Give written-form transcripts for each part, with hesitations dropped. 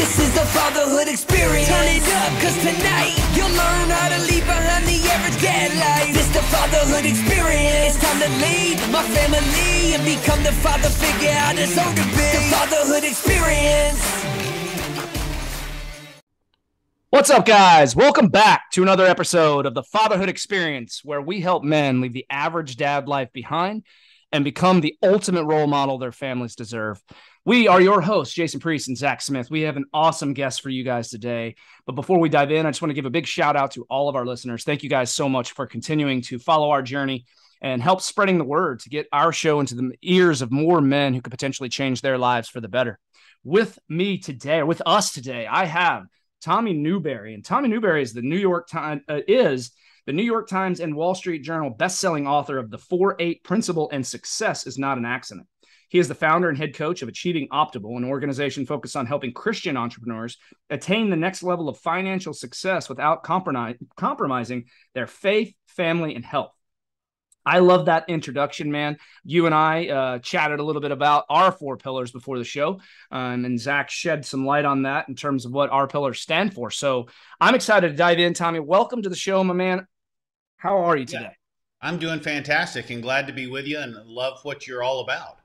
This is the fatherhood experience. Turn it up, cause tonight you'll learn how to leave behind the average dad life. This the fatherhood experience. It's time to leave my family and become the father figure I deserve to be. The fatherhood experience. What's up, guys? Welcome back to another episode of the Fatherhood Experience, where we help men leave the average dad life behind and become the ultimate role model their families deserve. We are your hosts, Jason Priest and Zach Smith. We have an awesome guest for you guys today. But before we dive in, I just want to give a big shout out to all of our listeners. Thank you guys so much for continuing to follow our journey and help spreading the word to get our show into the ears of more men who could potentially change their lives for the better. With us today, I have Tommy Newberry. And Tommy Newberry is the New York Times and Wall Street Journal best-selling author of The 4-8 Principle and Success is Not an Accident. He is the founder and head coach of Achieving Optimal, an organization focused on helping Christian entrepreneurs attain the next level of financial success without compromising their faith, family, and health. I love that introduction, man. You and I chatted a little bit about our 4 pillars before the show, and Zach shed some light on that in terms of what our pillars stand for. So I'm excited to dive in, Tommy. Welcome to the show, my man. How are you today? Yeah, I'm doing fantastic and glad to be with you and love what you're all about.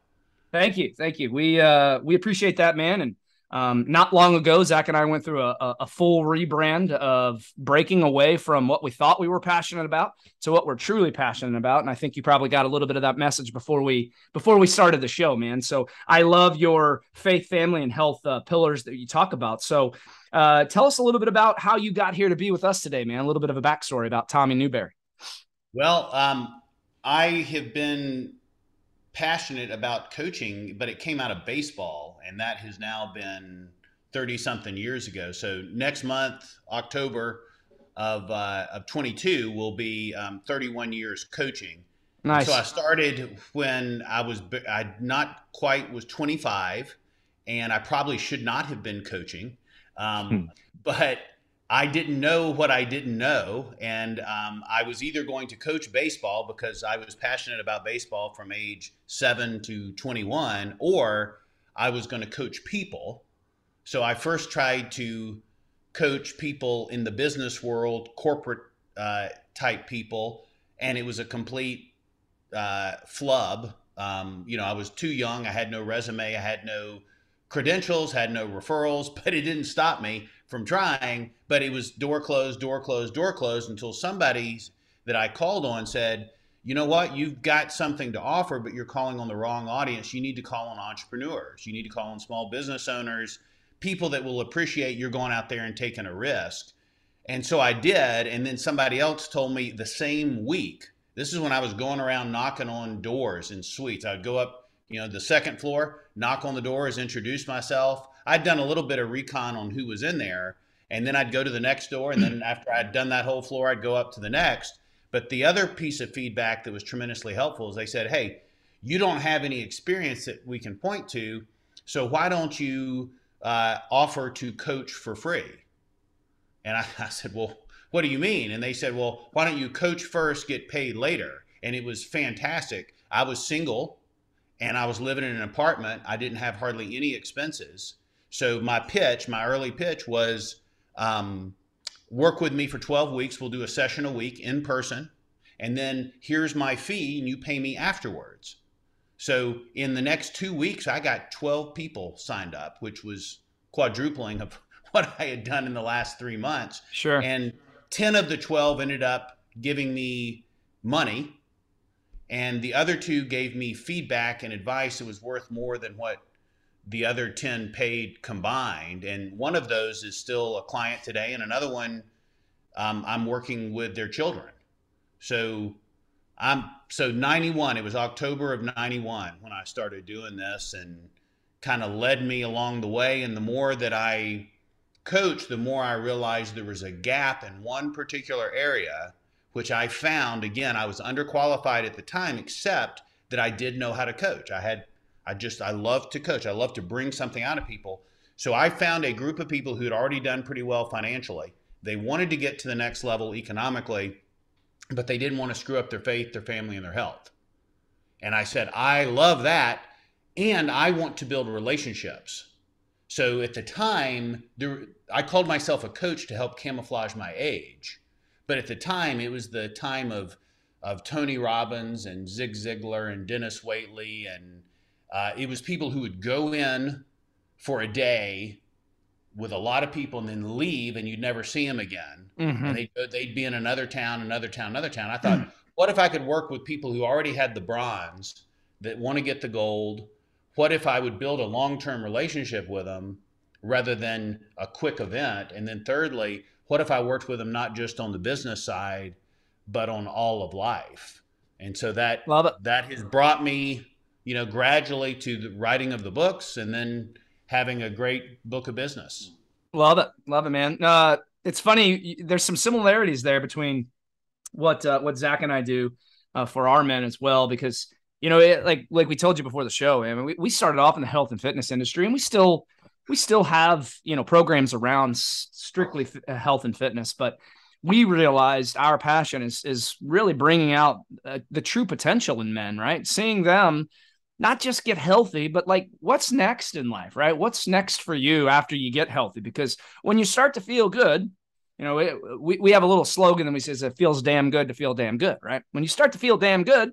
Thank you. Thank you. We appreciate that, man. And not long ago, Zach and I went through a full rebrand of breaking away from what we thought we were passionate about to what we're truly passionate about. And I think you probably got a little bit of that message before we started the show, man. So I love your faith, family, and health pillars that you talk about. So tell us a little bit about how you got here to be with us today, man. A little bit of a backstory about Tommy Newberry. Well, I have been passionate about coaching, but it came out of baseball, and that has now been 30 something years ago. So next month, October of 22 will be 31 years coaching. Nice. So I started when I was 25, and I probably should not have been coaching. But I didn't know what I didn't know. And I was either going to coach baseball because I was passionate about baseball from age 7 to 21, or I was going to coach people. So I first tried to coach people in the business world, corporate type people, and it was a complete flub. I was too young. I had no resume. I had no credentials, had no referrals, but it didn't stop me from trying. But it was door closed, door closed, door closed until somebody that I called on said, you know what, you've got something to offer, but you're calling on the wrong audience. You need to call on entrepreneurs. You need to call on small business owners, people that will appreciate you're going out there and taking a risk. And so I did. And then somebody else told me the same week. This is when I was going around knocking on doors in suites. I'd go up, the second floor, knock on the doors, introduce myself. I'd done a little bit of recon on who was in there, and then I'd go to the next door. And then after I'd done that whole floor, I'd go up to the next. But the other piece of feedback that was tremendously helpful is they said, hey, you don't have any experience that we can point to, so why don't you offer to coach for free? And I said, well, what do you mean? And they said, well, why don't you coach first, get paid later? And it was fantastic. I was single and I was living in an apartment. I didn't have hardly any expenses. So my early pitch was work with me for 12 weeks. We'll do a session a week in person. And then here's my fee and you pay me afterwards. So in the next 2 weeks, I got 12 people signed up, which was quadrupling of what I had done in the last 3 months. Sure. And 10 of the 12 ended up giving me money. And the other 2 gave me feedback and advice that was worth more than what the other 10 paid combined. And one of those is still a client today. And another one, I'm working with their children. So 91, it was October of 91 when I started doing this, and kind of led me along the way. And the more that I coached, the more I realized there was a gap in one particular area, which I found, again, I was underqualified at the time, except that I did know how to coach. I love to coach. I love to bring something out of people. So I found a group of people who had already done pretty well financially. They wanted to get to the next level economically, but they didn't want to screw up their faith, their family, and their health. And I said, I love that. And I want to build relationships. So at the time, I called myself a coach to help camouflage my age. But at the time, it was the time of Tony Robbins and Zig Ziglar and Dennis Waitley. And it was people who would go in for a day with a lot of people and then leave, and you'd never see them again. And they'd be in another town, another town, another town. I thought, what if I could work with people who already had the bronze that want to get the gold? What if I would build a long-term relationship with them rather than a quick event? And then thirdly, what if I worked with them not just on the business side, but on all of life? And so that has brought me, gradually to the writing of the books and then having a great book of business. Love it, man. It's funny. There's some similarities there between what Zach and I do for our men as well, because like we told you before the show, I mean, we started off in the health and fitness industry, and we still have programs around strictly health and fitness, but we realized our passion is really bringing out the true potential in men, right? Seeing them not just get healthy, but like what's next in life, right? What's next for you after you get healthy? Because when you start to feel good, we have a little slogan that we say, it feels damn good to feel damn good, right? When you start to feel damn good,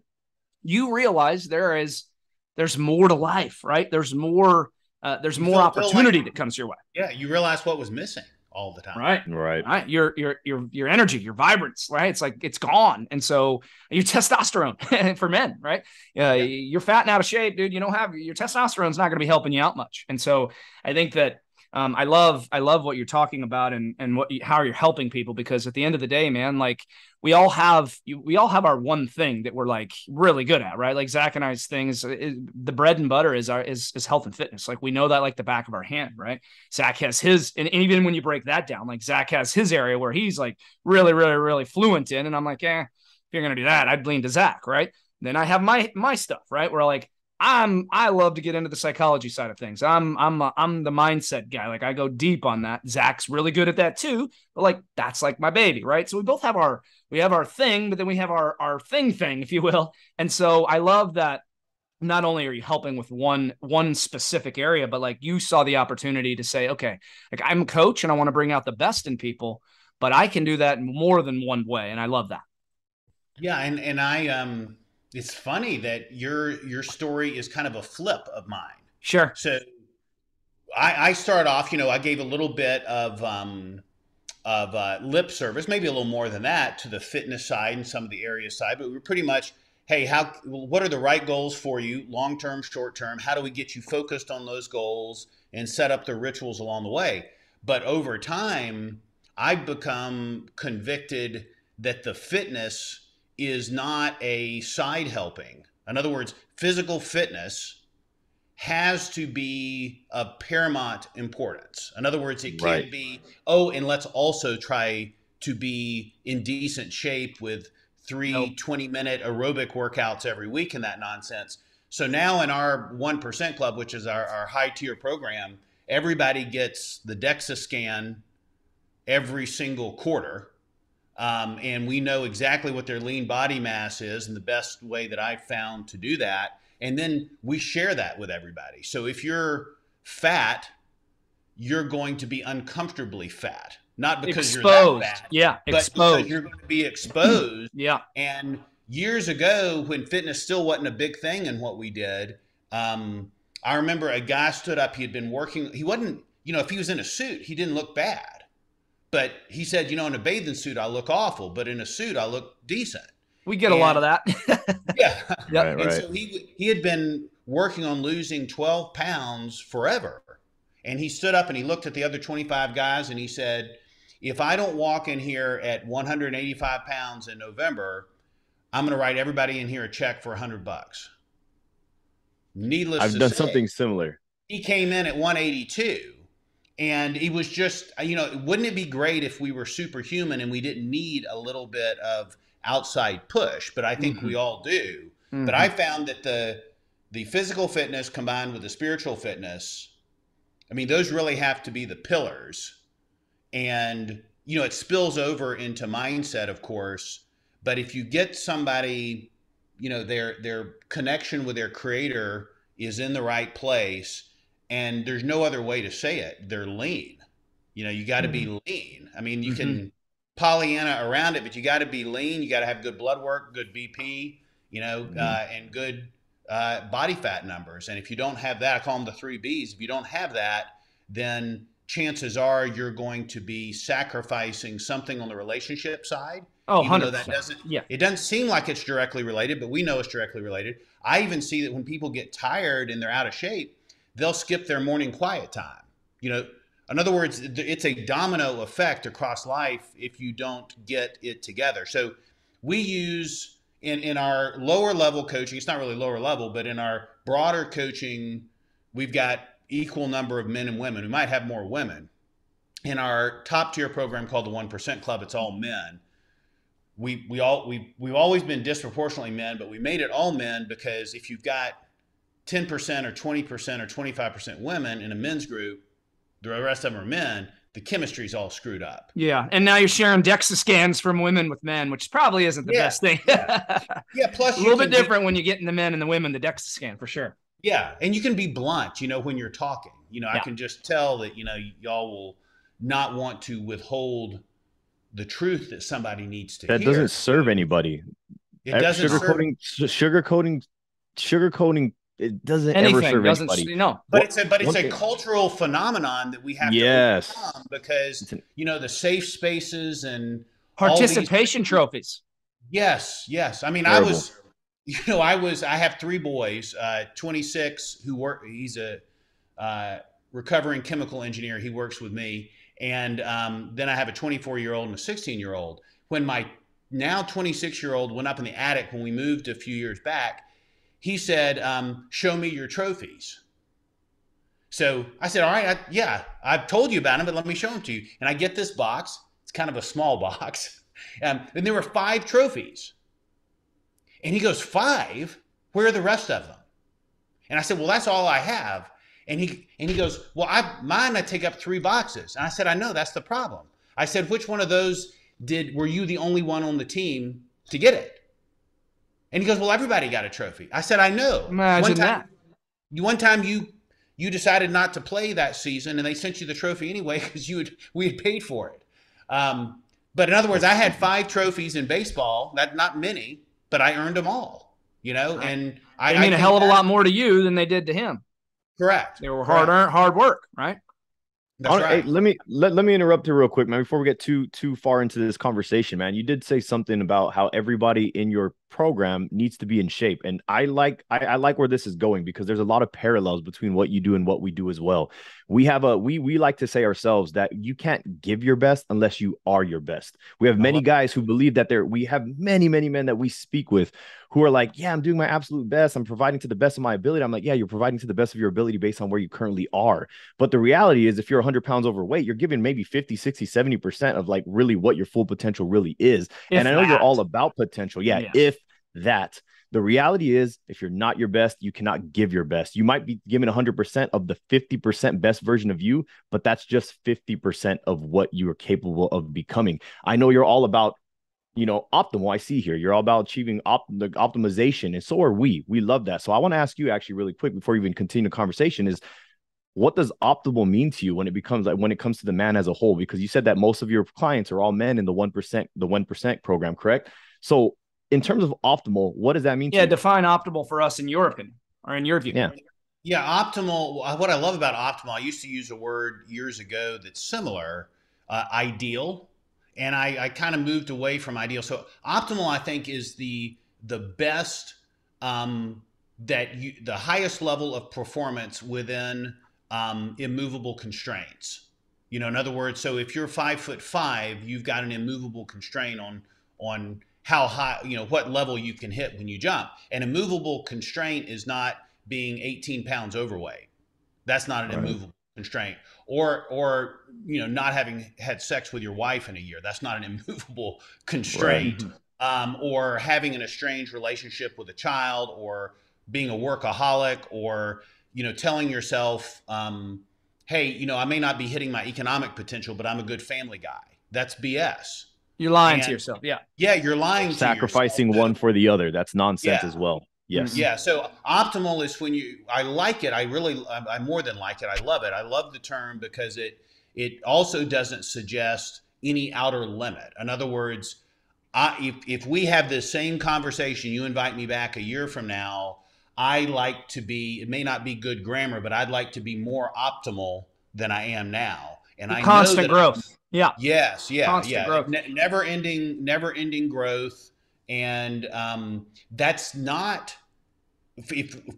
you realize there's more to life, right? There's more opportunity that comes your way. Yeah. You realize what was missing all the time. Right. Your energy, your vibrance, right? It's like, it's gone. And so your testosterone for men, right? You're fat and out of shape, dude. You don't have your testosterone's not going to be helping you out much. And so I think that I love what you're talking about and how you're helping people, because at the end of the day, man, like we all have our one thing that we're like really good at, right? Like Zach and I's thing is the bread and butter is health and fitness. Like we know that like the back of our hand, right? Zach has his, and even when you break that down, like Zach has his area where he's like really, really, really fluent in. And I'm like, if you're going to do that, I'd lean to Zach, right? Then I have my stuff, right? Where like, I love to get into the psychology side of things. I'm the mindset guy. Like I go deep on that. Zach's really good at that too, but like, that's like my baby, right? So we both have our thing, but then we have our thing, if you will. And so I love that not only are you helping with one specific area, but like you saw the opportunity to say, okay, like I'm a coach and I want to bring out the best in people, but I can do that in more than one way. And I love that. Yeah. And I, it's funny that your story is kind of a flip of mine. Sure. So I started off, I gave a little bit of lip service, maybe a little more than that, to the fitness side and some of the area side, but we were pretty much, hey, what are the right goals for you, long-term, short-term? How do we get you focused on those goals and set up the rituals along the way? But over time, I've become convicted that the fitness is not a side helping. In other words, physical fitness has to be of paramount importance. In other words, it can't be, and let's also try to be in decent shape with 20-minute aerobic workouts every week and that nonsense. So now in our 1% Club, which is our high tier program, everybody gets the DEXA scan every single quarter. And we know exactly what their lean body mass is and the best way that I've found to do that. And then we share that with everybody. So if you're fat, you're going to be uncomfortably fat, not because you're that fat, but because you're going to be exposed. And years ago, when fitness still wasn't a big thing in what we did, I remember a guy stood up, he had been working, he wasn't, if he was in a suit, he didn't look bad. But he said, in a bathing suit, I look awful, but in a suit, I look decent. We get a lot of that. Yeah. And so he had been working on losing 12 pounds forever. And he stood up and he looked at the other 25 guys and he said, if I don't walk in here at 185 pounds in November, I'm going to write everybody in here a check for $100. Needless to say, I've done something similar. He came in at 182. And it was just, wouldn't it be great if we were superhuman and we didn't need a little bit of outside push? But I think we all do. But I found that the physical fitness combined with the spiritual fitness, those really have to be the pillars. And, it spills over into mindset, of course. But if you get somebody, their connection with their creator is in the right place, and there's no other way to say it. They're lean. You got to be lean. I mean, you can Pollyanna around it, but you got to be lean. You got to have good blood work, good BP, and good body fat numbers. And if you don't have that, I call them the 3 Bs. If you don't have that, then chances are you're going to be sacrificing something on the relationship side. Oh, even 100%. though that it doesn't seem like it's directly related, but we know it's directly related. I even see that when people get tired and they're out of shape, they'll skip their morning quiet time. In other words, it's a domino effect across life if you don't get it together. So we use in our lower level coaching, it's not really lower level, but in our broader coaching, we've got equal number of men and women. We might have more women. In our top tier program called the 1% Club, it's all men. We've always been disproportionately men, but we made it all men because if you've got 10% or 20% or 25% women in a men's group, the rest of them are men, the chemistry's all screwed up. Yeah. And now you're sharing DEXA scans from women with men, which probably isn't the best thing. Plus a little bit different when you get in the men and the women, the DEXA scan for sure. Yeah. And you can be blunt, when you're talking. I can just tell that, y'all will not want to withhold the truth that somebody needs to hear. That doesn't serve anybody. It doesn't sugarcoating. It doesn't ever serve anybody. But it's a cultural phenomenon that we have to overcome because the safe spaces and participation trophies. Yes. I mean, terrible. I have 3 boys, 26 he's a recovering chemical engineer. He works with me. And then I have a 24-year-old and a 16-year-old. When my now 26-year-old went up in the attic when we moved a few years back, he said, show me your trophies. So I said, all right, I've told you about them, but let me show them to you. And I get this box. It's kind of a small box. And there were 5 trophies. And he goes, 5? Where are the rest of them? And I said, well, that's all I have. And he goes, well, I take up 3 boxes. And I said, I know, that's the problem. I said, which one of those were you the only one on the team to get it? And he goes, well, everybody got a trophy. I said, I know. Imagine that. One time you decided not to play that season and they sent you the trophy anyway because we had paid for it. But in other words, I had 5 trophies in baseball, not many, but I earned them all, and I mean a hell of a lot more to you than they did to him. Correct. They were hard work, right? That's right. Hey, let me interrupt you real quick, man, before we get too far into this conversation, man. You did say something about how everybody in your program needs to be in shape. And I like where this is going because there's a lot of parallels between what you do and what we do as well. We like to say ourselves that you can't give your best unless you are your best. We have many guys who believe that we have many men that we speak with who are like, yeah, I'm doing my absolute best. I'm providing to the best of my ability. I'm like, yeah, you're providing to the best of your ability based on where you currently are. But the reality is if you're 100 pounds overweight, you're giving maybe 50, 60, 70% of like really what your full potential really is. And I know you're all about potential. Yeah. If that. The reality is, if you're not your best, you cannot give your best. You might be giving 100% of the 50% best version of you, but that's just 50% of what you are capable of becoming. I know you're all about, optimal. I see here, you're all about achieving the optimization. And so are we. We love that. So I want to ask you actually really quick before we even continue the conversation is, what does optimal mean to you when it comes to the man as a whole? Because you said that most of your clients are all men in the 1% program, correct? So in terms of optimal, what does that mean to you? Define optimal for us in your opinion or in your view. Yeah, optimal. What I love about optimal, I used to use a word years ago that's similar, ideal. And I kind of moved away from ideal. So optimal, I think, is the best, the highest level of performance within immovable constraints. In other words, so if you're 5'5", you've got an immovable constraint on how high, what level you can hit when you jump. An immovable constraint is not being 18 pounds overweight. That's not an immovable constraint. Or not having had sex with your wife in a year. That's not an immovable constraint. Right. Or having an estranged relationship with a child, or being a workaholic, or, telling yourself, hey, I may not be hitting my economic potential, but I'm a good family guy. That's BS. You're lying to yourself. Yeah. Yeah. You're lying to sacrificing yourself. One for the other. That's nonsense as well. Yes. Yeah. So optimal is when I like it. I more than like it. I love it. I love the term because it also doesn't suggest any outer limit. In other words, if we have this same conversation, you invite me back a year from now, I like to be, it may not be good grammar, but I'd like to be more optimal than I am now. And I constant know that growth. Yeah. Yes. Yeah. Constant growth. Never ending growth. And that's not,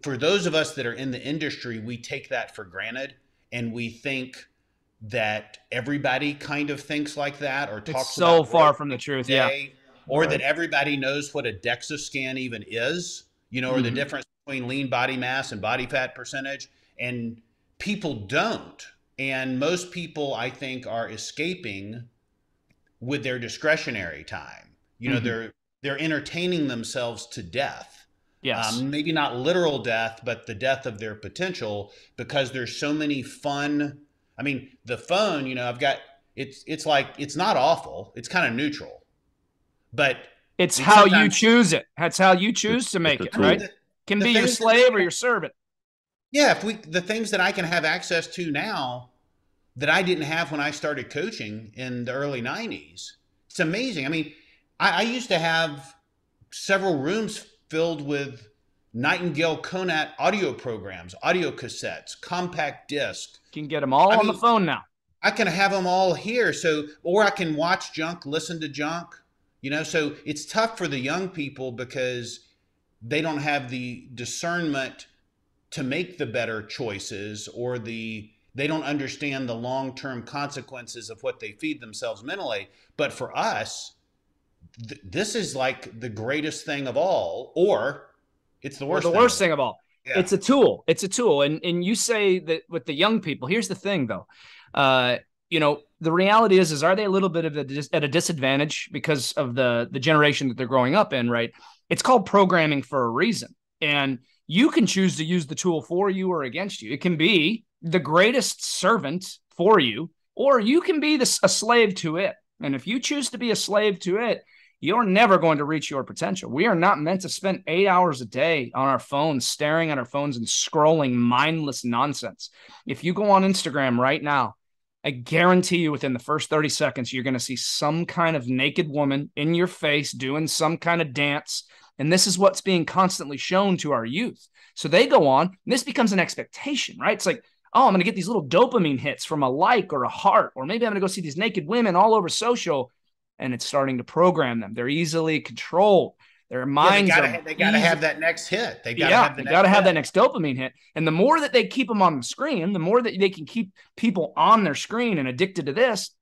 for those of us that are in the industry, we take that for granted, and we think that everybody kind of thinks like that, or talks so about far from the truth. Yeah. Or that everybody knows what a DEXA scan even is, or the difference between lean body mass and body fat percentage. And people don't. And most people, I think, are escaping with their discretionary time. They're entertaining themselves to death. Yes. Maybe not literal death, but the death of their potential, because there's so many fun. I mean, the phone, it's like, it's not awful. It's kind of neutral, but it's how you choose it. That's how you choose to make it, right? Can be your slave or your servant. Yeah. The things that I can have access to now that I didn't have when I started coaching in the early 90s, it's amazing. I mean, I used to have several rooms filled with Nightingale Conant audio programs, audio cassettes, compact disc. You can get them all on the phone now. I can have them all here. Or I can watch junk, listen to junk, so it's tough for the young people because they don't have the discernment to make the better choices, or they don't understand the long-term consequences of what they feed themselves mentally. But for us, this is like the greatest thing of all, or it's the worst thing of all. Yeah. It's a tool. And you say that with the young people, here's the thing though. The reality is are they a little bit at a disadvantage because of the generation that they're growing up in, right? It's called programming for a reason. And you can choose to use the tool for you or against you. It can be the greatest servant for you, or you can be a slave to it. And if you choose to be a slave to it, you're never going to reach your potential. We are not meant to spend 8 hours a day on our phones, staring at our phones and scrolling mindless nonsense. If you go on Instagram right now, I guarantee you within the first 30 seconds, you're going to see some kind of naked woman in your face doing some kind of dance. And this is what's being constantly shown to our youth. So they go on, and this becomes an expectation, right? It's like, oh, I'm going to get these little dopamine hits from a like or a heart, or maybe I'm going to go see these naked women all over social. And it's starting to program them. They're easily controlled. Their minds they gotta have that next hit. They gotta have that next dopamine hit. And the more that they keep them on the screen, the more that they can keep people on their screen and addicted to this,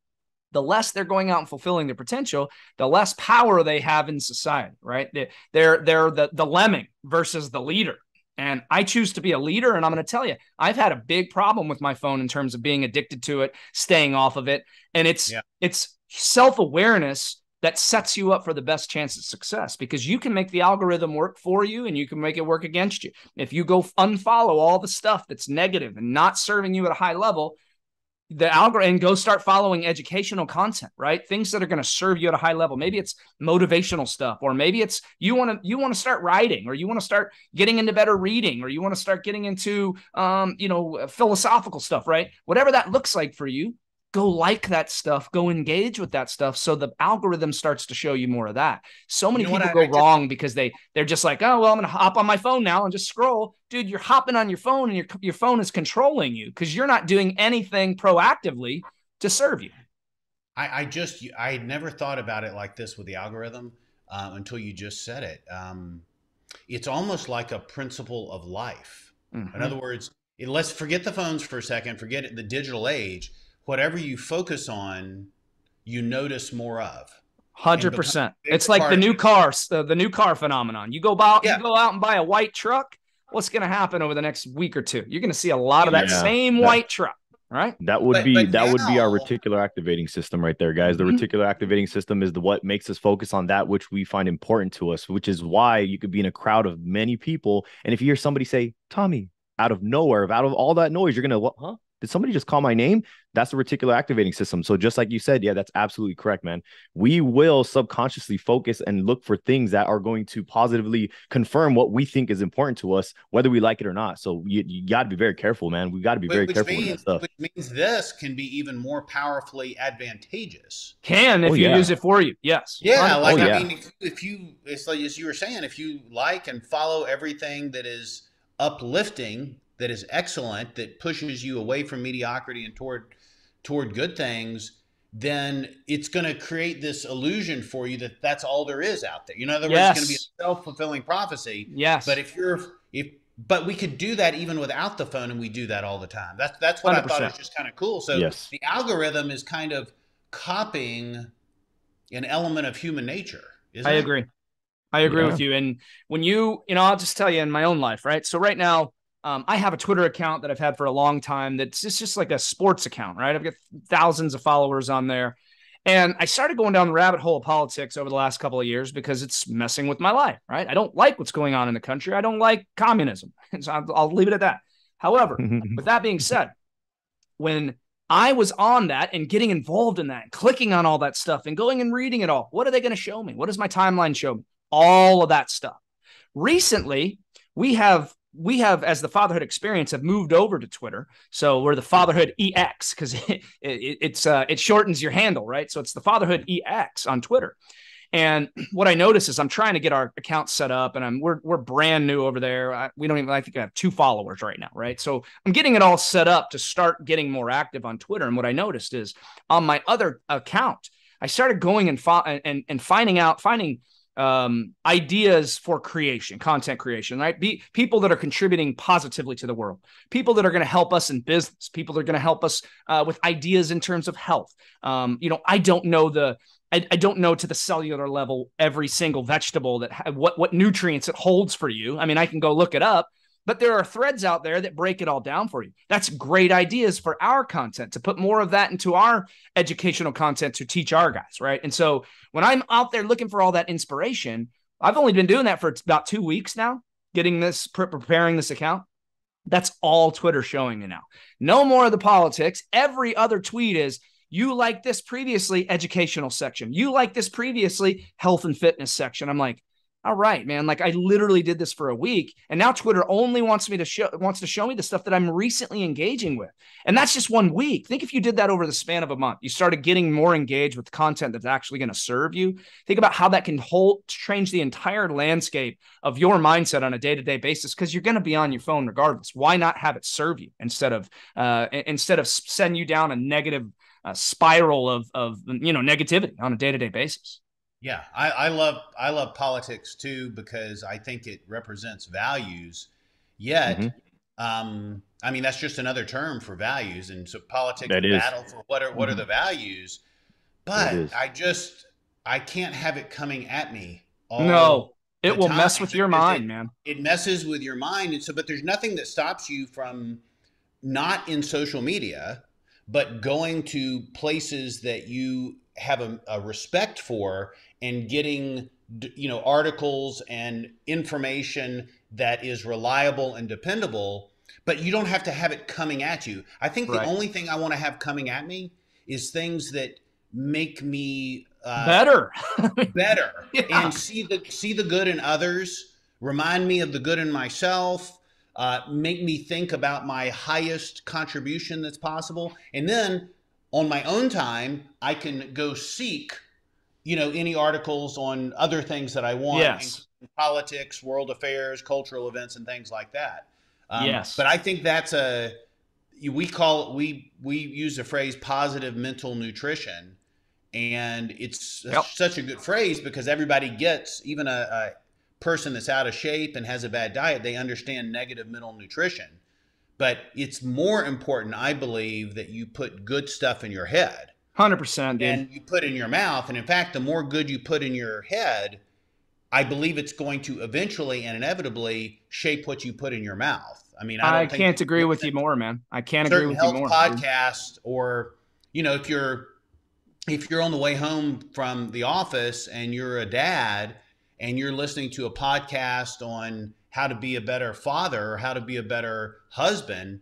the less they're going out and fulfilling their potential, the less power they have in society, right? They're the lemming versus the leader. And I choose to be a leader. And I'm going to tell you, I've had a big problem with my phone in terms of being addicted to it, staying off of it. And it's self-awareness that sets you up for the best chance of success, because you can make the algorithm work for you and you can make it work against you. If you go unfollow all the stuff that's negative and not serving you at a high level, the algorithm, and go start following educational content, right? Things that are going to serve you at a high level. Maybe it's motivational stuff, or maybe it's you want to start writing, or you want to start getting into better reading, or you want to start getting into philosophical stuff, right? Whatever that looks like for you, go like that stuff, go engage with that stuff, so the algorithm starts to show you more of that. So many people go wrong because they're just like, oh, well, I'm going to hop on my phone now and just scroll. Dude, you're hopping on your phone and your phone is controlling you because you're not doing anything proactively to serve you. I had never thought about it like this with the algorithm until you just said it. It's almost like a principle of life. Mm-hmm. In other words, let's forget the phones for a second, forget the digital age. Whatever you focus on, you notice more of. 100%. It's like the new car phenomenon. You go out and buy a white truck. What's going to happen over the next week or two? You're going to see a lot of that same white truck, right? That would be our reticular activating system right there, guys. The reticular activating system is what makes us focus on that which we find important to us, which is why you could be in a crowd of many people, and if you hear somebody say, Tommy, out of nowhere, out of all that noise, you're going to, what, huh? did somebody just call my name? That's the reticular activating system. So just like you said, yeah, that's absolutely correct, man. We will subconsciously focus and look for things that are going to positively confirm what we think is important to us, whether we like it or not. So you got to be very careful, man. We got to be very careful with that stuff. Which means this can be even more powerfully advantageous. If you use it for you. Yes. Yeah. Like, I mean, it's like, as you were saying, if you like and follow everything that is uplifting, that is excellent, that pushes you away from mediocrity and toward good things, then it's going to create this illusion for you that that's all there is out there. You know, in other words, it's going to be a self-fulfilling prophecy. Yes. But but we could do that even without the phone, and we do that all the time. That's what 100%. I thought was just kind of cool. So the algorithm is kind of copying an element of human nature. I agree with you. And when I'll just tell you in my own life, right? So right now, I have a Twitter account that I've had for a long time. That's just like a sports account, right? I've got thousands of followers on there. And I started going down the rabbit hole of politics over the last couple of years because it's messing with my life, right? I don't like what's going on in the country. I don't like communism. So I'll leave it at that. However, with that being said, when I was on that and getting involved in that, and clicking on all that stuff and going and reading it all, what are they going to show me? What does my timeline show me? All of that stuff. Recently, we have, as the Fatherhood Experience, have moved over to Twitter. So we're the Fatherhood EX because it shortens your handle, right? So it's the Fatherhood EX on Twitter. And what I notice is I'm trying to get our account set up, and we're brand new over there. I think I have 2 followers right now, right? So I'm getting it all set up to start getting more active on Twitter. And what I noticed is on my other account, I started going and finding ideas for creation, content creation, right? People that are contributing positively to the world, people that are going to help us in business, people that are going to help us with ideas in terms of health. I don't know to the cellular level every single vegetable that what nutrients it holds for you. I mean, I can go look it up, but there are threads out there that break it all down for you. That's great ideas for our content, to put more of that into our educational content to teach our guys, right? And so when I'm out there looking for all that inspiration, I've only been doing that for about 2 weeks now, preparing this account. That's all Twitter showing me now. No more of the politics. Every other tweet is, you like this previously, educational section. You like this previously, health and fitness section. I'm like, all right, man. Like, I literally did this for a week, and now Twitter only wants to show me the stuff that I'm recently engaging with. And that's just 1 week. Think if you did that over the span of a month, you started getting more engaged with content that's actually going to serve you. Think about how that can change the entire landscape of your mindset on a day-to-day basis, because you're going to be on your phone regardless. Why not have it serve you instead of send you down a negative spiral of negativity on a day-to-day basis? Yeah, I love politics too, because I think it represents values. Yet, I mean, that's just another term for values, and so politics battle for what are the values. But I can't have it coming at me. It will mess with your mind, man. It messes with your mind, and so but there's nothing that stops you from not in social media, but going to places that you have a respect for and getting, articles and information that is reliable and dependable, but you don't have to have it coming at you. I think the only thing I want to have coming at me is things that make me better and see the good in others, remind me of the good in myself, make me think about my highest contribution that's possible. And then on my own time, I can go seek, any articles on other things that I want, including politics, world affairs, cultural events, and things like that. But I think that's we use the phrase positive mental nutrition, and it's such a good phrase because everybody gets, even a person that's out of shape and has a bad diet, they understand negative mental nutrition. But it's more important, I believe, that you put good stuff in your head. 100%. And you put in your mouth. And in fact, the more good you put in your head, I believe it's going to eventually and inevitably shape what you put in your mouth. I mean, I can't agree with you more, man. I can't agree with you more. Podcast, or, if you're on the way home from the office and you're a dad and you're listening to a podcast on how to be a better father or how to be a better husband,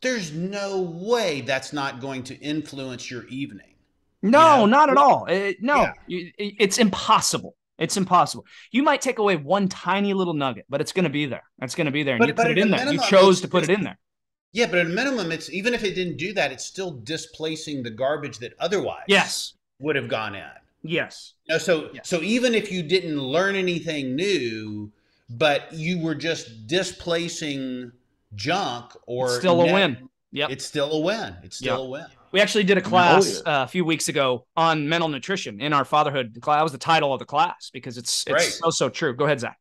there's no way that's not going to influence your evening. No, not at all. Yeah. It's impossible. It's impossible. You might take away one tiny little nugget, but it's going to be there. It's going to be there. And you put it in there. You chose to put it in there. Yeah, but at a minimum, it's even if it didn't do that, it's still displacing the garbage that otherwise would have gone in. Yes. So even if you didn't learn anything new, but you were just displacing junk, or it's still a win. Yep. It's still a win. It's still a win. We actually did a class a few weeks ago on mental nutrition in our fatherhood class. That was the title of the class because it's so true. Go ahead, Zach.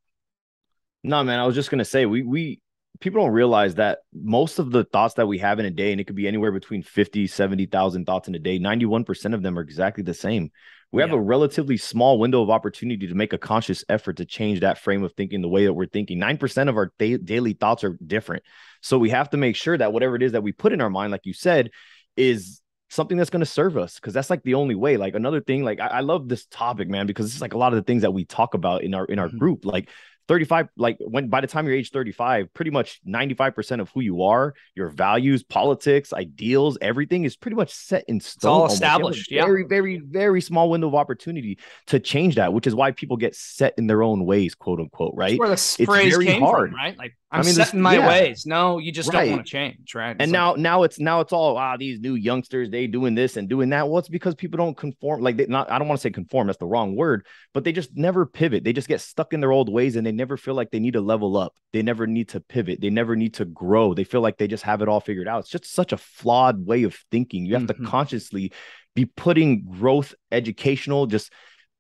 No, man, I was just going to say, we people don't realize that most of the thoughts that we have in a day, and it could be anywhere between 50, 70,000 thoughts in a day, 91% of them are exactly the same. We have a relatively small window of opportunity to make a conscious effort to change that frame of thinking, the way that we're thinking. 9% of our daily thoughts are different. So we have to make sure that whatever it is that we put in our mind, like you said, is something that's going to serve us, because that's like the only way. Like another thing, like I love this topic, man, because it's like a lot of the things that we talk about in our group, like 35, like by the time you're age 35, pretty much 95% of who you are, your values, politics, ideals, everything is pretty much set in stone. It's all established. Very, very, very small window of opportunity to change that, which is why people get set in their own ways, quote unquote, right? That's where the phrase came from, right? Like, I'm set in my ways. No, you just don't want to change, right? And now it's all these new youngsters, they doing this and doing that. Well, it's because people don't conform. Like I don't want to say conform, that's the wrong word, but they just never pivot. They just get stuck in their old ways, and they never feel like they need to level up. They never need to pivot. They never need to grow. They feel like they just have it all figured out. It's just such a flawed way of thinking. You have to consciously be putting growth, educational, just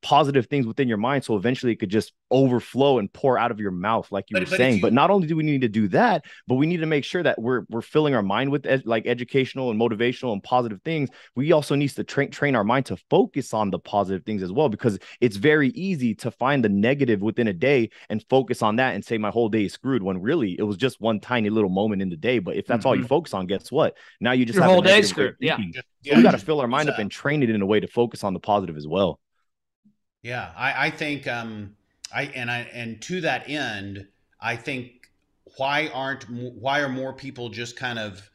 positive things within your mind, so eventually it could just overflow and pour out of your mouth, like you were saying. But not only do we need to do that, but we need to make sure that we're filling our mind with like educational and motivational and positive things. We also need to train our mind to focus on the positive things as well, because it's very easy to find the negative within a day and focus on that and say my whole day is screwed, when really it was just one tiny little moment in the day. But if that's all you focus on, guess what? Now you just your have whole day screwed. So we got to fill our mind up and train it in a way to focus on the positive as well. Yeah, I think and to that end, I think why are more people just kind of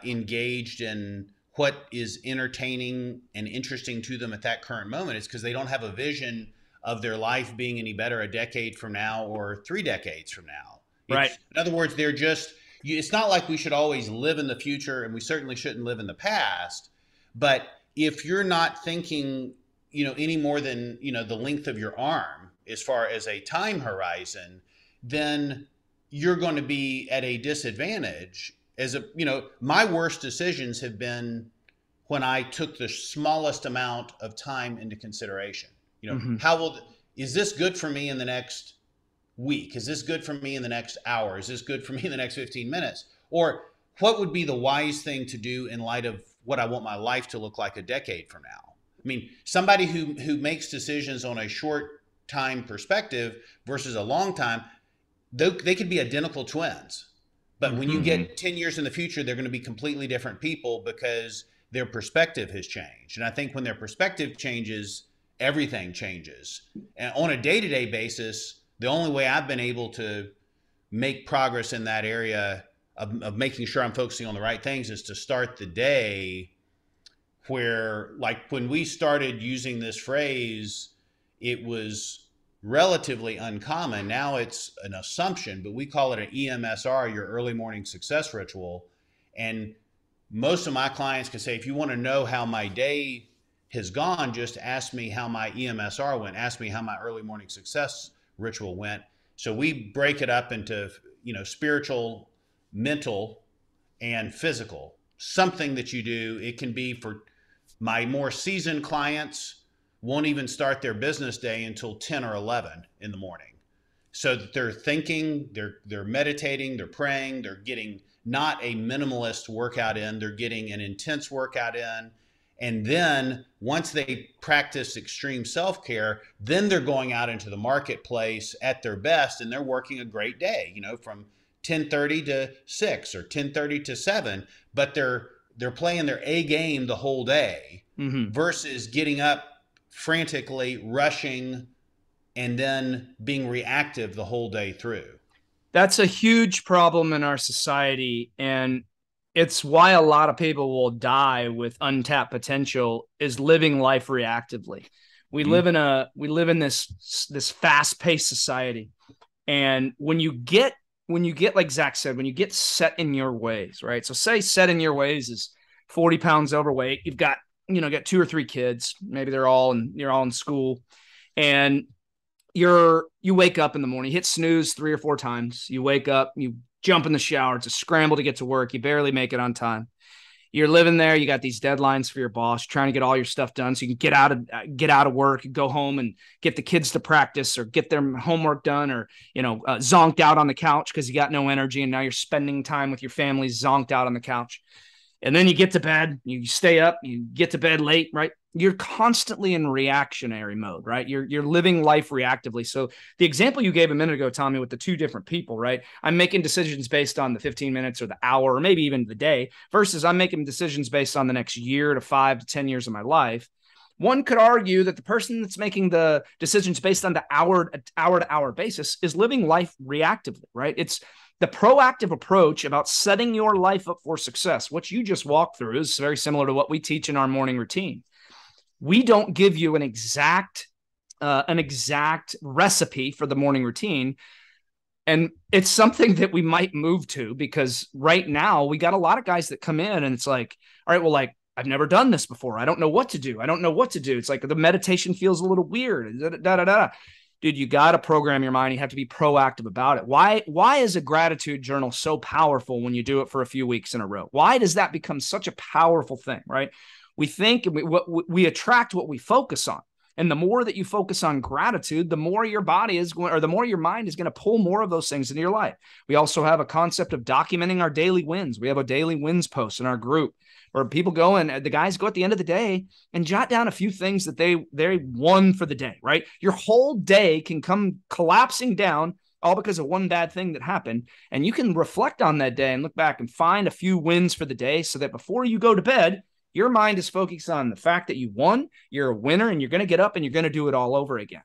engaged in what is entertaining and interesting to them at that current moment? It's because they don't have a vision of their life being any better a decade from now or 3 decades from now. Right. In other words, they're just, it's not like we should always live in the future, and we certainly shouldn't live in the past. But if you're not thinking, any more than, the length of your arm as far as a time horizon, then you're going to be at a disadvantage. My worst decisions have been when I took the smallest amount of time into consideration. Is this good for me in the next week? Is this good for me in the next hour? Is this good for me in the next 15 minutes? Or what would be the wise thing to do in light of what I want my life to look like a decade from now? I mean, somebody who makes decisions on a short time perspective versus a long time, they could be identical twins. But when you get 10 years in the future, they're going to be completely different people because their perspective has changed. And I think when their perspective changes, everything changes. And on a day-to-day basis, the only way I've been able to make progress in that area of making sure I'm focusing on the right things is to start the day where, like, when we started using this phrase, it was relatively uncommon. Now it's an assumption, but we call it an EMSR, your early morning success ritual. And most of my clients can say, if you want to know how my day has gone, just ask me how my EMSR went. Ask me how my early morning success ritual went. So we break it up into, spiritual, mental, and physical. Something that you do. It can be for my more seasoned clients, won't even start their business day until 10 or 11 in the morning. So that they're thinking, they're meditating, they're praying, they're getting not a minimalist workout in, they're getting an intense workout in. And then once they practice extreme self-care, then they're going out into the marketplace at their best, and they're working a great day, from 10:30 to 6 or 10:30 to 7, but they're playing their A game the whole day versus getting up frantically, rushing, and then being reactive the whole day through. That's a huge problem in our society. And It's why a lot of people will die with untapped potential is living life reactively. We live in this fast-paced society. And when you get, like Zach said, when you get set in your ways, right? So say set in your ways is 40 pounds overweight. You've got, got 2 or 3 kids. Maybe you're all in school, and you wake up in the morning, you hit snooze 3 or 4 times. You wake up, you jump in the shower. It's a scramble to get to work. You barely make it on time. You're living there. You got these deadlines for your boss, trying to get all your stuff done so you can get out of work, go home and get the kids to practice or get their homework done, or zonked out on the couch because you got no energy, and now you're spending time with your family zonked out on the couch. And then you get to bed, you stay up, you get to bed late, right? You're constantly in reactionary mode, right? You're living life reactively. So the example you gave a minute ago, Tommy, with the 2 different people, right? I'm making decisions based on the 15 minutes or the hour or maybe even the day, versus I'm making decisions based on the next year to 5 to 10 years of my life. One could argue that the person that's making the decisions based on the hour to hour basis is living life reactively, right? It's the proactive approach about setting your life up for success. What you just walked through is very similar to what we teach in our morning routine. We don't give you an exact recipe for the morning routine. And it's something that we might move to, because right now we got a lot of guys that come in and it's like, all right, well, like, I've never done this before. I don't know what to do. It's like the meditation feels a little weird. Dude, you got to program your mind. You have to be proactive about it. Why is a gratitude journal so powerful when you do it for a few weeks in a row? Why does that become such a powerful thing, right? We think we attract what we focus on. And the more that you focus on gratitude, the more your body is going, or the more your mind is going to pull more of those things into your life. We also have a concept of documenting our daily wins. We have a daily wins post in our group where people go, and the guys go at the end of the day and jot down a few things that they won for the day, right? Your whole day can come collapsing down all because of one bad thing that happened. And you can reflect on that day and look back and find a few wins for the day, so that before you go to bed, your mind is focused on the fact that you won, you're a winner, and you're going to get up and you're going to do it all over again.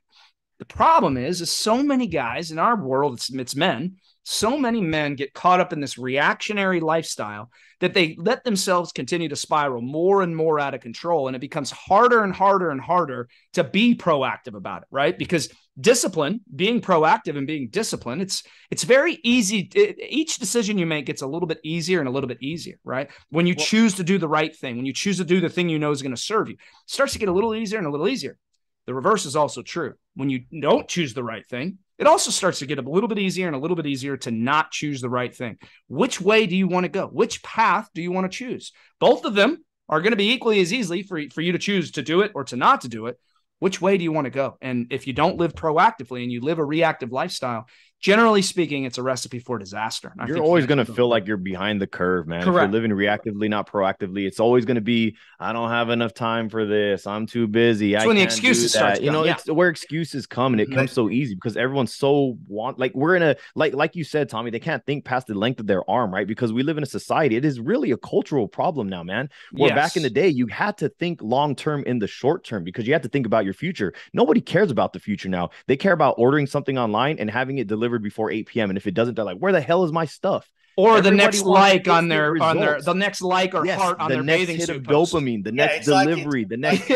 The problem is so many guys in our world, it's men, so many men get caught up in this reactionary lifestyle that they let themselves continue to spiral more and more out of control. And it becomes harder and harder and harder to be proactive about it, right? Because discipline, being proactive and being disciplined, it's very easy. Each decision you make gets a little bit easier and a little bit easier, right? When you choose to do the right thing, when you choose to do the thing you know is going to serve you, it starts to get a little easier and a little easier. The reverse is also true. When you don't choose the right thing, it also starts to get a little bit easier and a little bit easier to not choose the right thing. Which way do you want to go? Which path do you want to choose? Both of them are going to be equally as easily for you to choose to do it or to not to do it. Which way do you want to go? And if you don't live proactively and you live a reactive lifestyle, generally speaking, it's a recipe for disaster. You're always going to feel like you're behind the curve, man. Correct. If you're living reactively, not proactively, it's always going to be, I don't have enough time for this. I'm too busy. It's when the excuses start. It's where excuses come, and it comes so easy because everyone's so we're in a, like you said, Tommy, they can't think past the length of their arm, right? Because we live in a society. It is really a cultural problem now, man. Where back in the day, you had to think long-term in the short term because you had to think about your future. Nobody cares about the future now. They care about ordering something online and having it delivered before 8 p.m. And if it doesn't, they're like, where the hell is my stuff? Or the next like on their the next like or heart on their bathing suit. The next hit of dopamine, the next delivery, the next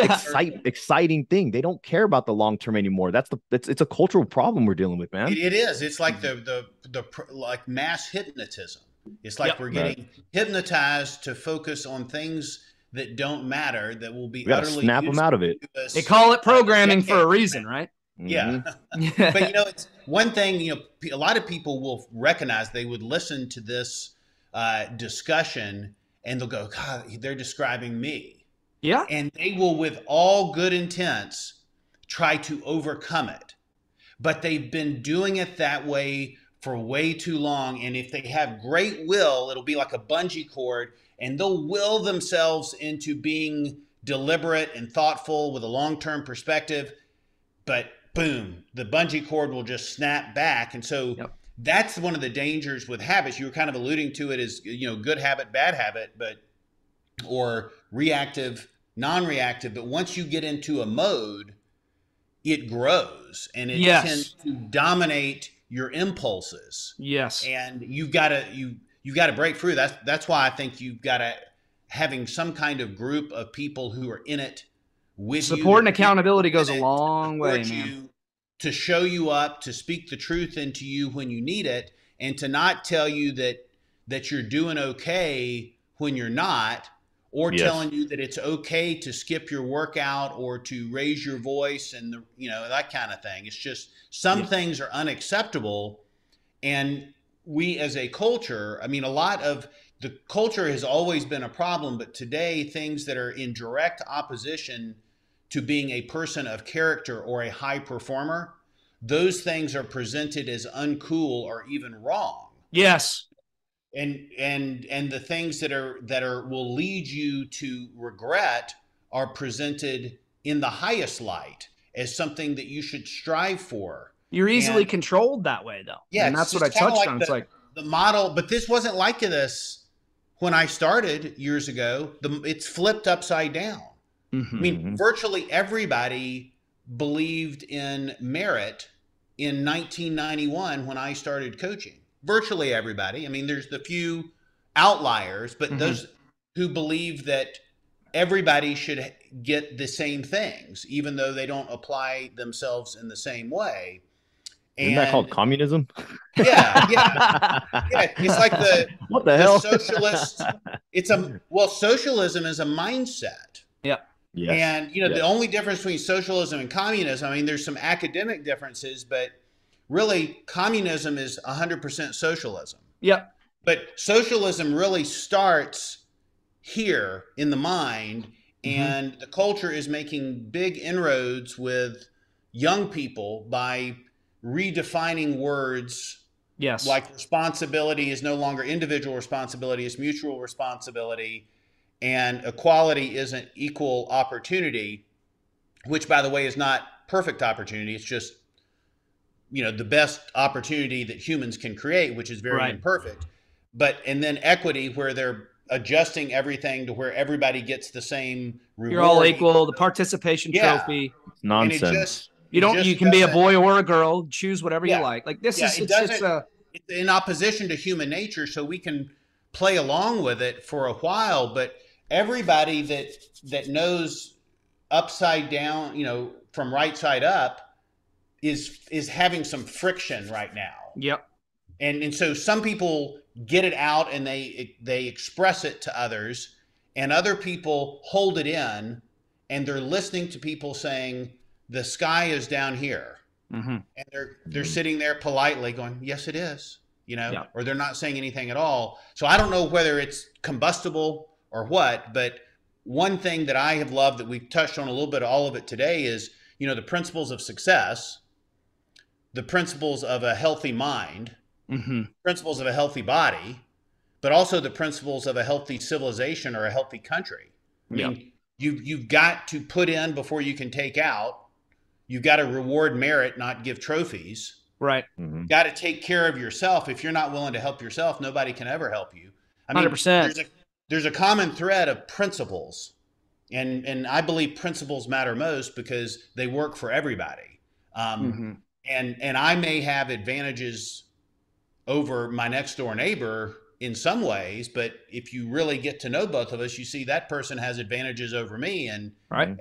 exciting thing. They don't care about the long term anymore. It's a cultural problem we're dealing with, man. It is. It's like the like mass hypnotism. It's like we're getting hypnotized to focus on things that don't matter, that will be utterly snap them out of it. They call it programming for a reason, right? Yeah. But it's one thing, a lot of people will recognize, they would listen to this discussion and they'll go, God, they're describing me. Yeah. And they will, with all good intents, try to overcome it. But they've been doing it that way for way too long. And if they have great will, it'll be like a bungee cord, and they'll will themselves into being deliberate and thoughtful with a long-term perspective. But boom, the bungee cord will just snap back. And so that's one of the dangers with habits. You were kind of alluding to it as, good habit, bad habit, or reactive, non-reactive. But once you get into a mode, it grows and it tends to dominate your impulses. Yes. And you've got to, you you got to break through. That's why I think you've got to having some kind of group of people who are in it with you. Support and accountability goes a long way, man. You, to show you up, to speak the truth into you when you need it, and to not tell you that you're doing okay when you're not, or telling you that it's okay to skip your workout or to raise your voice and that kind of thing. It's just some things are unacceptable. And we as a culture, I mean, a lot of the culture has always been a problem, but today things that are in direct opposition to being a person of character or a high performer, those things are presented as uncool or even wrong. Yes. And the things that will lead you to regret are presented in the highest light as something that you should strive for. You're easily controlled that way, though. Yeah, and that's what I touched on. It's like the model, but this wasn't like this when I started years ago. It's flipped upside down. I mean, virtually everybody believed in merit in 1991 when I started coaching. Virtually everybody. I mean, there's the few outliers, but those who believe that everybody should get the same things, even though they don't apply themselves in the same way. Isn't that called communism? Yeah. It's like what the hell? Socialist. Socialism is a mindset. Yep. Yes. And the only difference between socialism and communism, I mean, there's some academic differences, but really communism is 100% socialism. Yep. But socialism really starts here in the mind, and the culture is making big inroads with young people by redefining words. Yes. Like responsibility is no longer individual responsibility, it's mutual responsibility. And equality isn't equal opportunity, which, by the way, is not perfect opportunity. It's just, the best opportunity that humans can create, which is very imperfect. And then equity, where they're adjusting everything to where everybody gets the same reward. You're all equal. The participation trophy. It's nonsense. You can be a boy or a girl, choose whatever you like. Like this it's in opposition to human nature, so we can play along with it for a while, but everybody that knows upside down, from right side up is having some friction right now. Yep. And so some people get it out and they express it to others, and other people hold it in, and they're listening to people saying the sky is down here. And they're sitting there politely going, yes, it is, or they're not saying anything at all. So I don't know whether it's combustible or what, but one thing that I have loved that we've touched on a little bit, all of it today, is, the principles of success, the principles of a healthy mind, principles of a healthy body, but also the principles of a healthy civilization or a healthy country. I mean, you've got to put in before you can take out. You've got to reward merit, not give trophies. Right. Got to take care of yourself. If you're not willing to help yourself, nobody can ever help you. I mean, 100%. There's a common thread of principles, and I believe principles matter most because they work for everybody. And I may have advantages over my next door neighbor in some ways, but if you really get to know both of us, you see that person has advantages over me, and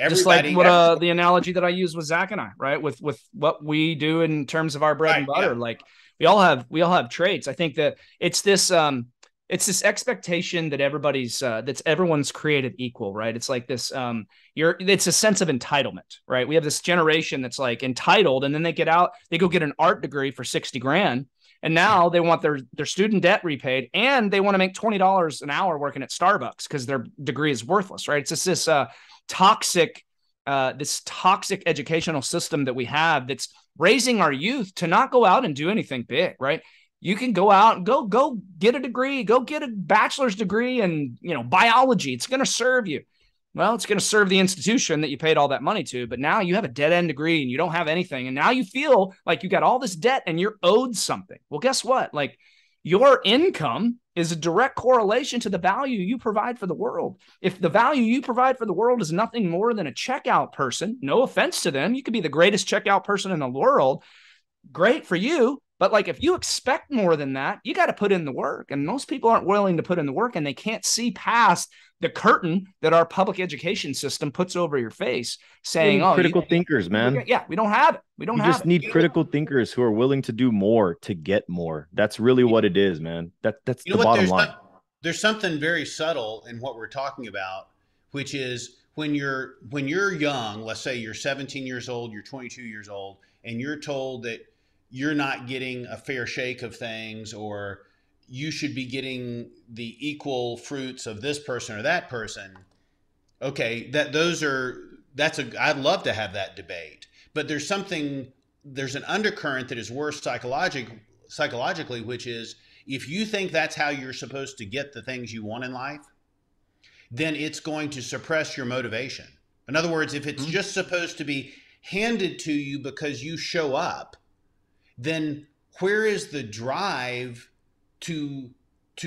just like what the analogy that I used with Zach and I, right, with what we do in terms of our bread and butter. Like we all have traits. I think that it's this expectation that everyone's created equal, right? It's like this it's a sense of entitlement, right? We have this generation that's like entitled, and then they go get an art degree for $60,000. And now they want their student debt repaid, and they want to make $20 an hour working at Starbucks because their degree is worthless, right? It's just this toxic educational system that we have that's raising our youth to not go out and do anything big, right? You can go out and go get a degree, go get a bachelor's degree in biology. It's going to serve you. Well, it's going to serve the institution that you paid all that money to, but now you have a dead-end degree and you don't have anything, and now you feel like you got all this debt and you're owed something. Well, guess what? Like, your income is a direct correlation to the value you provide for the world. If the value you provide for the world is nothing more than a checkout person, no offense to them, you could be the greatest checkout person in the world. Great for you. But like, if you expect more than that, you got to put in the work. And most people aren't willing to put in the work, and they can't see past the curtain that our public education system puts over your face saying, oh, critical thinkers, man. Yeah, we don't have it. We don't have it. You just need critical thinkers who are willing to do more to get more. That's really what it is, man. That's the bottom line. There's something very subtle in what we're talking about, which is when you're young, let's say you're 17 years old, you're 22 years old, and you're told that you're not getting a fair shake of things, or you should be getting the equal fruits of this person or that person. Okay, I'd love to have that debate, but there's an undercurrent that is worse psychologically, which is, if you think that's how you're supposed to get the things you want in life, then it's going to suppress your motivation. In other words, if it's just supposed to be handed to you because you show up, then where is the drive to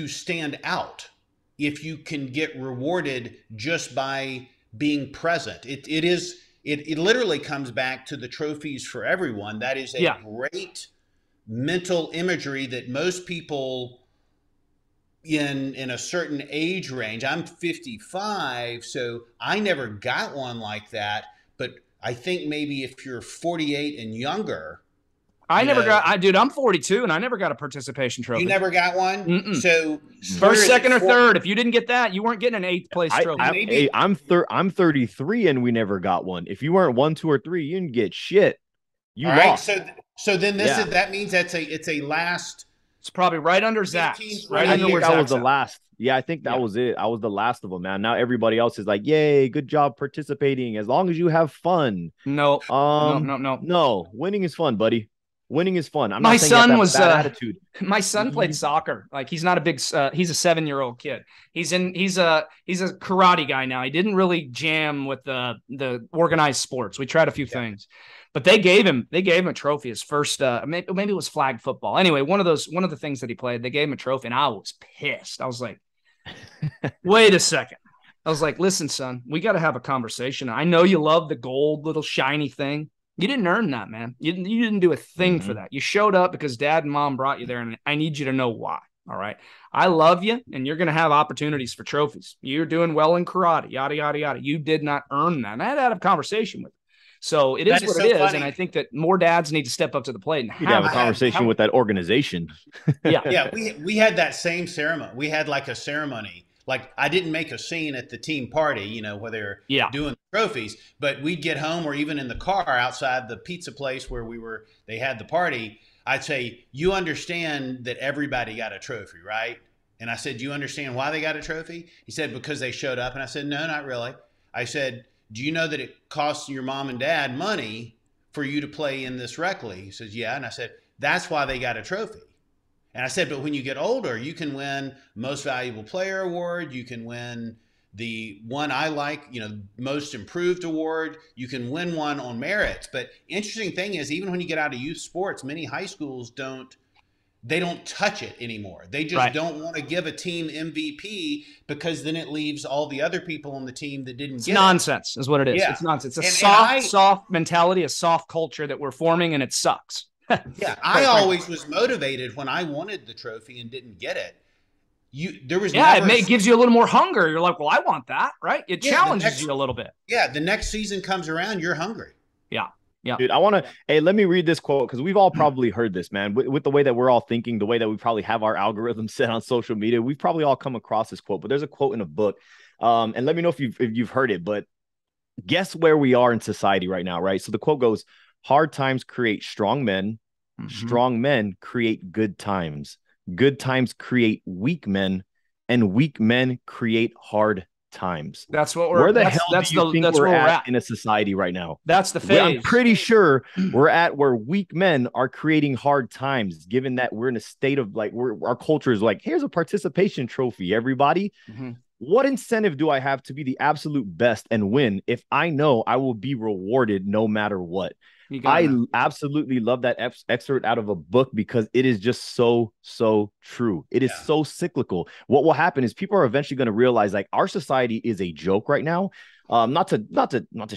stand out if you can get rewarded just by being present? It literally comes back to the trophies for everyone. That is a great mental imagery that most people in a certain age range. I'm 55, so I never got one like that. But I think maybe if you're 48 and younger, dude, I'm 42 and I never got a participation trophy. You never got one? Mm-mm. So first, second, or third. If you didn't get that, you weren't getting an 8th place trophy. I'm 33 and we never got one. If you weren't 1, 2, or 3, you didn't get shit. You lost. Right, so then that means it's a last. It's probably right under Zach's. Right I under think where that was Zach's the last. Yeah, I think that was it. I was the last of them, man. Now everybody else is like, yay, good job participating. As long as you have fun. No. No, winning is fun, buddy. Winning is fun. My son was bad attitude. My son played soccer. Like, he's not a big. He's a 7-year-old kid. He's a karate guy now. He didn't really jam with the organized sports. We tried a few things, but they gave him a trophy. His first, maybe it was flag football. Anyway, one of the things that he played, they gave him a trophy, and I was pissed. I was like, wait a second. I was like, listen, son, we got to have a conversation. I know you love the gold little shiny thing. You didn't earn that, man. You didn't do a thing for that. You showed up because dad and mom brought you there, and I need you to know why. All right. I love you, and you're going to have opportunities for trophies. You're doing well in karate, yada, yada, yada. You did not earn that. And I had to have a conversation with him. So it is what it is. And I think that more dads need to step up to the plate and have a conversation with that organization. Yeah. We had that same ceremony. We had like a ceremony. Like, I didn't make a scene at the team party, where they're doing the trophies, but we'd get home, or even in the car outside the pizza place where they had the party. I'd say, you understand that everybody got a trophy, right? And I said, do you understand why they got a trophy? He said, because they showed up. And I said, no, not really. I said, do you know that it costs your mom and dad money for you to play in this rec league? He says, yeah. And I said, that's why they got a trophy. And I said, but when you get older, you can win most valuable player award. You can win the one I like, most improved award. You can win one on merits. But interesting thing is, even when you get out of youth sports, many high schools don't touch it anymore. They just don't want to give a team MVP, because then it leaves all the other people on the team that didn't get nonsense is what it is. Yeah. It's nonsense. It's a soft mentality, a soft culture that we're forming, and it sucks. Yeah, I always was motivated when I wanted the trophy and didn't get it. It gives you a little more hunger. You're like, well, I want that, right? It challenges you a little bit. Yeah, the next season comes around, you're hungry. Yeah. Dude, let me read this quote, because we've all probably heard this, man. With the way that we're all thinking, the way that we probably have our algorithm set on social media, we've probably all come across this quote. But there's a quote in a book, and let me know if you've heard it. But guess where we are in society right now, right? So the quote goes, hard times create strong men. Strong men create good times. Good times create weak men, and weak men create hard times. That's what where the hell do you think we're at in a society right now? That's the phase. I'm pretty sure we're at where weak men are creating hard times, given that we're in a state of our culture is like, here's a participation trophy, everybody. What incentive do I have to be the absolute best and win if I know I will be rewarded no matter what? I absolutely love that excerpt out of a book, because it is just so true. It is so cyclical. What will happen is people are eventually going to realize, like, our society is a joke right now. Not to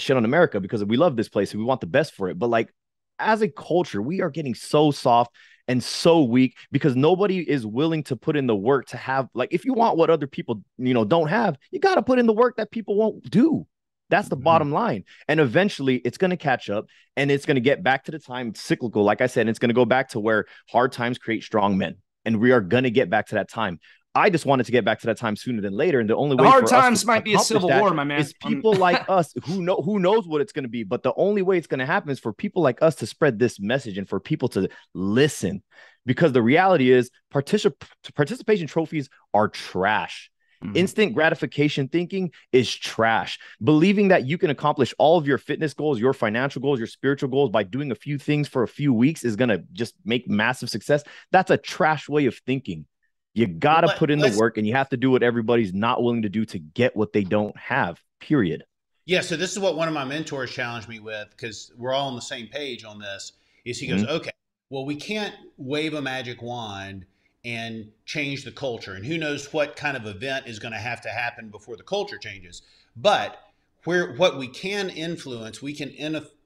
shit on America, because we love this place and we want the best for it. But like, as a culture, we are getting so soft and so weak because nobody is willing to put in the work to have, like, if you want what other people, don't have, you got to put in the work that people won't do. That's the bottom line. And eventually it's going to catch up, and it's going to get back to the time. It's cyclical. Like I said, it's going to go back to where hard times create strong men. And we are going to get back to that time. I just wanted to get back to that time sooner than later. And the only way hard times might be a civil war, my man. Is people like us who knows what it's going to be. But the only way it's going to happen is for people like us to spread this message and for people to listen. Because the reality is participation trophies are trash. Instant gratification thinking is trash. Believing that you can accomplish all of your fitness goals, your financial goals, your spiritual goals by doing a few things for a few weeks is going to just make massive success. That's a trash way of thinking. You got to put in the work, and you have to do what everybody's not willing to do to get what they don't have, period. Yeah, so this is what one of my mentors challenged me with, because we're all on the same page on this, is he goes, okay, well, we can't wave a magic wand and change the culture. And who knows what kind of event is going to happen before the culture changes. But what we can influence, we can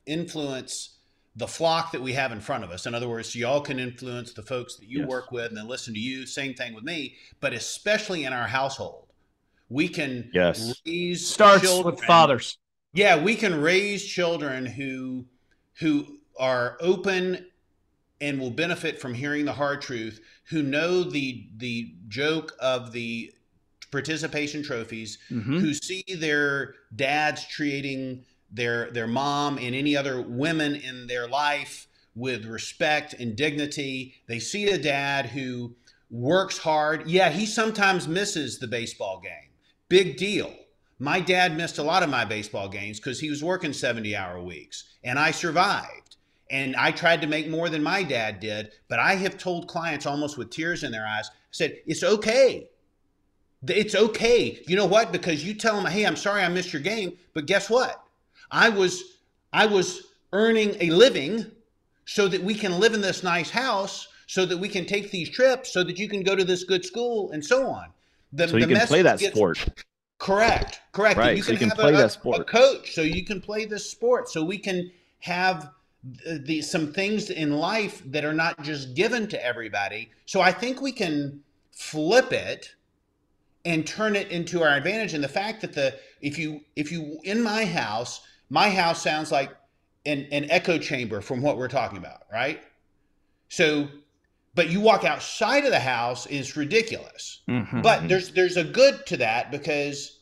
influence the flock that we have in front of us. In other words, y'all can influence the folks that you work with and then listen to you. Same thing with me, but especially in our household, we can raise starts children, with fathers. Yeah, we can raise children who are open and will benefit from hearing the hard truth, who know the joke of the participation trophies, who see their dads treating their mom and any other women in their life with respect and dignity. They see a dad who works hard. Yeah, he sometimes misses the baseball game. Big deal. My dad missed a lot of my baseball games because he was working 70-hour weeks, and I survived. And I tried to make more than my dad did, but I have told clients almost with tears in their eyes, I said, it's okay. It's okay. You know what? Because you tell them, hey, I'm sorry I missed your game, but guess what? I was earning a living so that we can live in this nice house, so that we can take these trips, so that you can go to this good school, and so on. So you can play that sport. Correct. Right. You so you can have play that sport. A coach, so you can play this sport, so we can have some things in life that are not just given to everybody. So I think we can flip it and turn it into our advantage. And the fact that if you in my house sounds like an echo chamber from what we're talking about, right? So, but you walk outside of the house is ridiculous. But there's a good to that because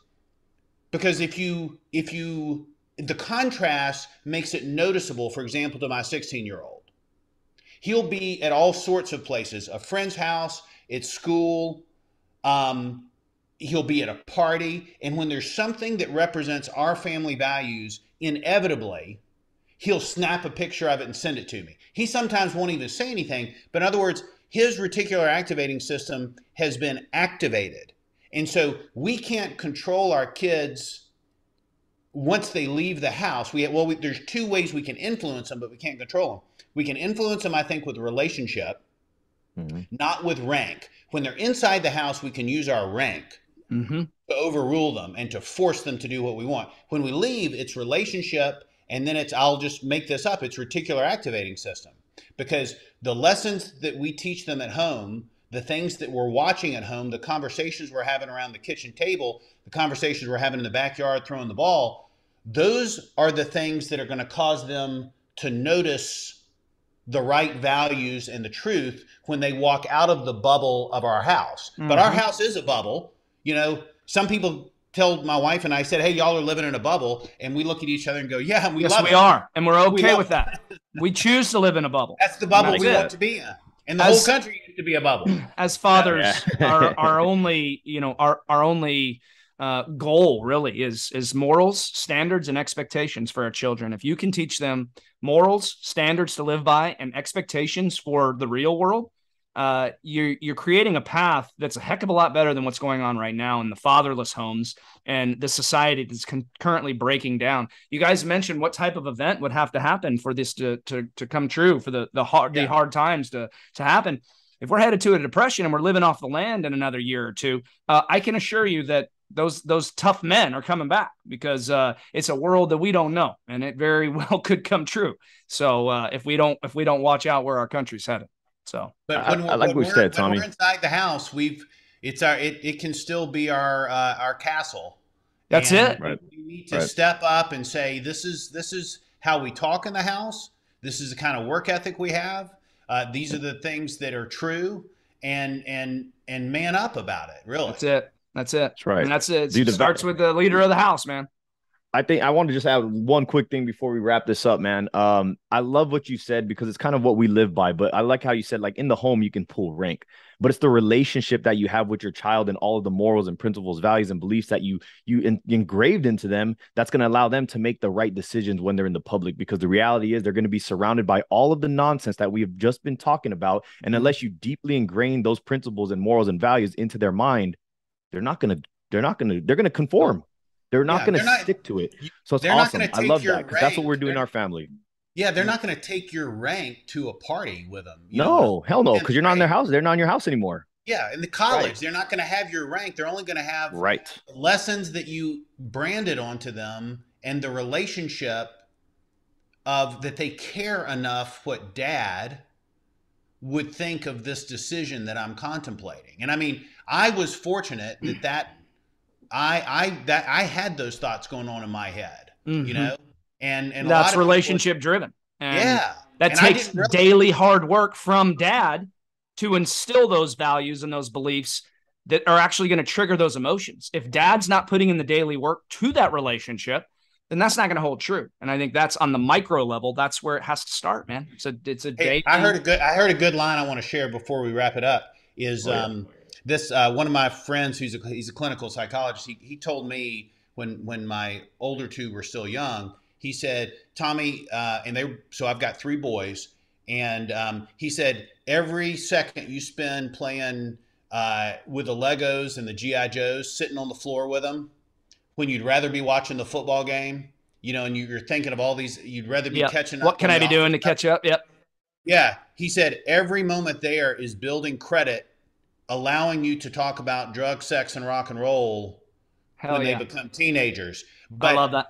if you the contrast makes it noticeable. For example, to my 16-year-old, he'll be at all sorts of places, a friend's house, at school, he'll be at a party. And when there's something that represents our family values, inevitably, he'll snap a picture of it and send it to me. He sometimes won't even say anything, but in other words, his reticular activating system has been activated. And so we can't control our kids once they leave the house. There's two ways we can influence them, but we can't control them. We can influence them, I think, with relationship, not with rank. When they're inside the house, we can use our rank to overrule them and to force them to do what we want. When we leave, it's relationship, and then I'll just make this up, it's reticular activating system. Because the lessons that we teach them at home, the things that we're watching at home, the conversations we're having around the kitchen table, the conversations we're having in the backyard throwing the ball, those are the things that are going to cause them to notice the right values and the truth when they walk out of the bubble of our house. But our house is a bubble. Some people tell my wife and I, said, hey, y'all are living in a bubble. And we look at each other and go, yeah, we love it. Yes, we are. And we're okay with that. We choose to live in a bubble. That's the bubble we want to be in. And the whole country used to be a bubble. As fathers, our only goal really is morals, standards, and expectations for our children. If you can teach them morals, standards to live by, and expectations for the real world, you're creating a path that's a heck of a lot better than what's going on right now in the fatherless homes and the society that's currently breaking down. You guys mentioned what type of event would have to happen for this to come true, for the hard times to happen. If we're headed to a depression and we're living off the land in another year or two, I can assure you that those tough men are coming back, because it's a world that we don't know, and it very well could come true. So if we don't watch out where our country's headed. So, but when I like what you said, when Tommy. we're inside the house, it can still be our castle. That's And it. Right. we need to Right. step up and say, this is how we talk in the house. This is the kind of work ethic we have. These are the things that are true, and man up about it. Really, That's it. That's it. That's right. And that's it. Dude, It starts with the leader of the house, man. I think I want to just add one quick thing before we wrap this up, man. I love what you said because it's kind of what we live by, but I like how you said, like, in the home, you can pull rank, but it's the relationship that you have with your child and all of the morals and principles, values, and beliefs that you engraved into them. That's going to allow them to make the right decisions when they're in the public, because the reality is they're going to be surrounded by all of the nonsense that we have just been talking about. And unless you deeply ingrain those principles and morals and values into their mind, they're going to conform. They're not going to stick to it. So it's awesome. I love that, because that's what we're doing in our family. Yeah, they're not going to take your rank to a party with them. No, hell no, because you're not in their house. They're not in your house anymore. Yeah, in the college, they're not going to have your rank. They're only going to have lessons that you branded onto them, and the relationship of that they care enough what dad would think of this decision that I'm contemplating. And I mean, I was fortunate that I had those thoughts going on in my head, you know, and that's relationship driven. And that and takes daily hard work from dad to instill those values and those beliefs that are actually going to trigger those emotions. If dad's not putting in the daily work to that relationship, then that's not going to hold true. And I think that's on the micro level. That's where it has to start, man. It's a day. I heard a good line I want to share before we wrap it up is, this one of my friends he's a clinical psychologist. He told me when my older two were still young, he said, Tommy, so I've got 3 boys, and he said, every second you spend playing with the Legos and the GI Joes, sitting on the floor with them, when you'd rather be watching the football game, you know, and you're thinking of all these, you'd rather be catching up. What can I be doing to catch up? Yep. Yeah, he said every moment there is building credit, allowing you to talk about drugs, sex, and rock and roll when they become teenagers. But I love that.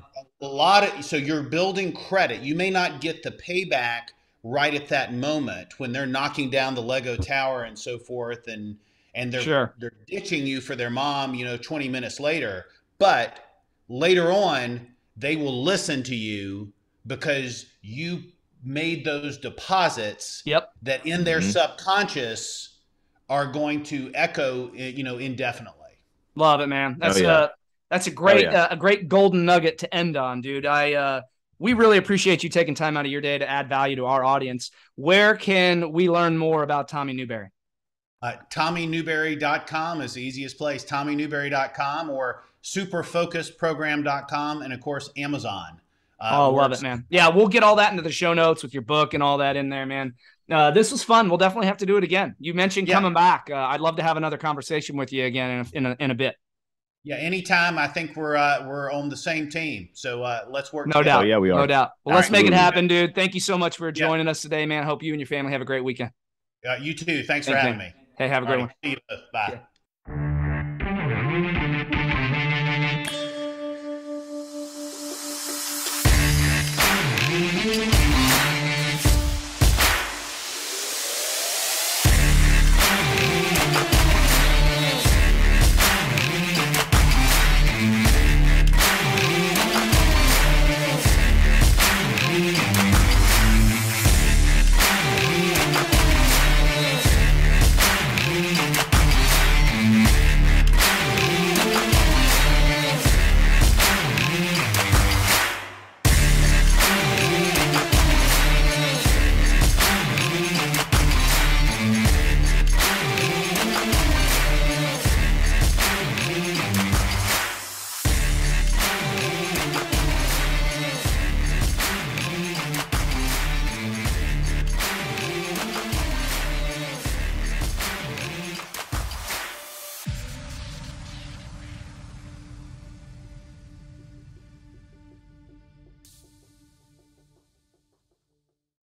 So you're building credit. You may not get the payback right at that moment when they're knocking down the Lego tower and so forth, and they're ditching you for their mom, you know, 20 minutes later. But later on, they will listen to you because you made those deposits that in their subconscious are going to echo, you know, indefinitely. Love it, man. That's a great golden nugget to end on, dude. We really appreciate you taking time out of your day to add value to our audience. Where can we learn more about Tommy Newberry? TommyNewberry.com is the easiest place. TommyNewberry.com or superfocusprogram.com, and of course Amazon. Love it, man. Yeah, we'll get all that into the show notes with your book and all that in there, man. This was fun. We'll definitely have to do it again. You mentioned coming back. I'd love to have another conversation with you again in a bit. Yeah, anytime. I think we're on the same team. So let's work together. Doubt. Oh, yeah, we are. No doubt. Well, let's make it happen, dude. Thank you so much for joining us today, man. Hope you and your family have a great weekend. You too. Thanks for having me. Hey, have a great one. See you. Bye. Yeah.